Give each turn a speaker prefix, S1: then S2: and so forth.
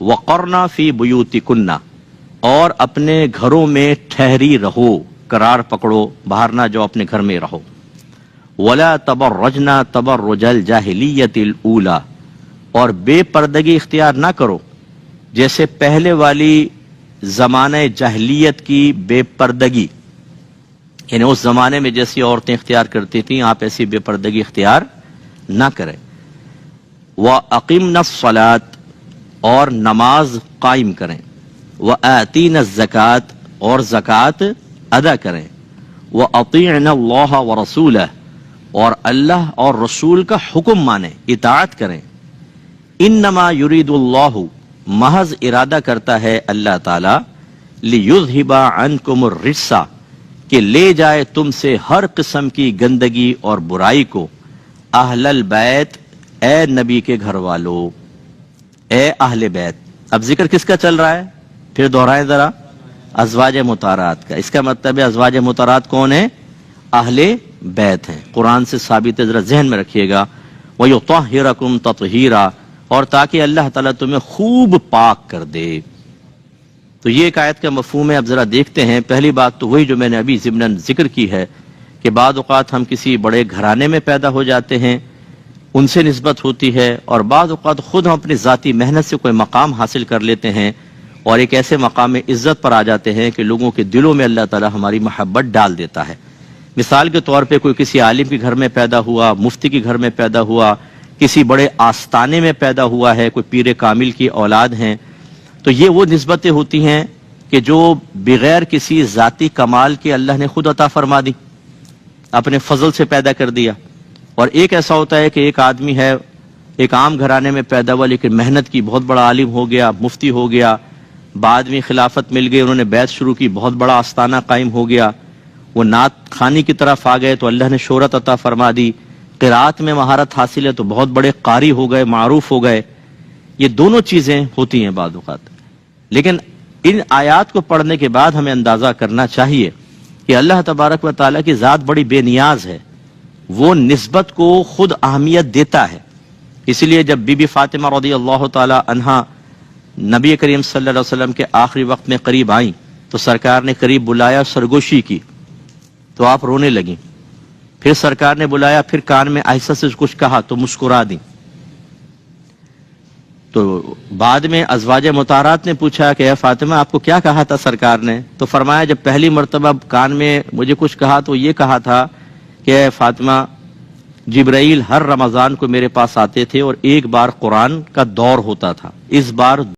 S1: وقرنا فی بیوتکنا، اور اپنے گھروں میں ٹھہری رہو، قرار پکڑو، باہر نہ جاؤ، اپنے گھر میں رہو۔ ولا تبرجنا تبرج الجاہلیت الاولی، اور بے پردگی اختیار نہ کرو جیسے پہلے والی زمانہ جاہلیت کی بے پردگی، یعنی اس زمانے میں جیسی عورتیں اختیار کرتی تھیں آپ ایسی بے پردگی اختیار نہ کریں۔ وَأَقِمْنَا الصَّلَاةَ، اور نماز قائم کریں۔ وَآتِينَا الزَّكَاةَ، اور زکوٰۃ ادا کریں۔ وَأَطِيعْنَا اللَّهَ وَرَسُولَهُ، اور اللہ اور رسول کا حکم مانیں، اطاعت کریں۔ انما یرید اللہ، محض ارادہ کرتا ہے اللہ تعالی، لیذہب عنکم الرجس، کہ لے جائے تم سے ہر قسم کی گندگی اور برائی کو، اہل البیت، اے نبی کے گھر والو، اے اہل بیت۔ اب ذکر کس کا چل رہا ہے؟ پھر دہرائیں ذرا، ازواج مطہرات کا۔ اس کا مطلب ہے ازواج مطہرات کون ہیں؟ اہل بیت ہیں، قرآن سے ثابت ہے، ذرا ذہن میں رکھیے گا۔ وَيُطَهِّرَكُمْ تَطْهِيرًا، اور تاکہ اللہ تعالیٰ تمہیں خوب پاک کر دے۔ تو یہ ایک آیت کا مفہوم ہے۔ اب ذرا دیکھتے ہیں۔ پہلی بات تو وہی جو میں نے ابھی ضمناً ذکر کی ہے کہ بعض اوقات ہم کسی بڑے گھرانے میں پیدا ہو جاتے ہیں، ان سے نسبت ہوتی ہے، اور بعض اوقات خود ہم اپنی ذاتی محنت سے کوئی مقام حاصل کر لیتے ہیں اور ایک ایسے مقام عزت پر آ جاتے ہیں کہ لوگوں کے دلوں میں اللہ تعالیٰ ہماری محبت ڈال دیتا ہے۔ مثال کے طور پہ کوئی کسی عالم کے گھر میں پیدا ہوا، مفتی کے گھر میں پیدا ہوا، کسی بڑے آستانے میں پیدا ہوا ہے، کوئی پیر کامل کی اولاد ہیں، تو یہ وہ نسبتیں ہوتی ہیں کہ جو بغیر کسی ذاتی کمال کے اللہ نے خود عطا فرما دی، اپنے فضل سے پیدا کر دیا۔ اور ایک ایسا ہوتا ہے کہ ایک آدمی ہے، ایک عام گھرانے میں پیدا ہوا لیکن محنت کی، بہت بڑا عالم ہو گیا، مفتی ہو گیا، بعد میں خلافت مل گئی، انہوں نے بیعت شروع کی، بہت بڑا آستانہ قائم ہو گیا، وہ نعت خوانی کی طرف آ گئے تو اللہ نے شہرت عطا فرما دی، قرات میں مہارت حاصل ہے تو بہت بڑے قاری ہو گئے، معروف ہو گئے۔ یہ دونوں چیزیں ہوتی ہیں بعض اوقات، لیکن ان آیات کو پڑھنے کے بعد ہمیں اندازہ کرنا چاہیے کہ اللہ تبارک و تعالیٰ کی ذات بڑی بے نیاز ہے، وہ نسبت کو خود اہمیت دیتا ہے۔ اس لیے جب بی بی فاطمہ رضی اللہ تعالی عنہا نبی کریم صلی اللہ علیہ وسلم کے آخری وقت میں قریب آئیں تو سرکار نے قریب بلایا، سرگوشی کی تو آپ رونے لگیں، پھر سرکار نے بلایا، پھر کان میں آہستہ سے کچھ کہا تو مسکرا دیں۔ تو بعد میں ازواج مطہرات نے پوچھا کہ اے فاطمہ آپ کو کیا کہا تھا سرکار نے؟ تو فرمایا جب پہلی مرتبہ کان میں مجھے کچھ کہا تو یہ کہا تھا کہ اے فاطمہ، جبرائیل ہر رمضان کو میرے پاس آتے تھے اور ایک بار قرآن کا دور ہوتا تھا، اس بار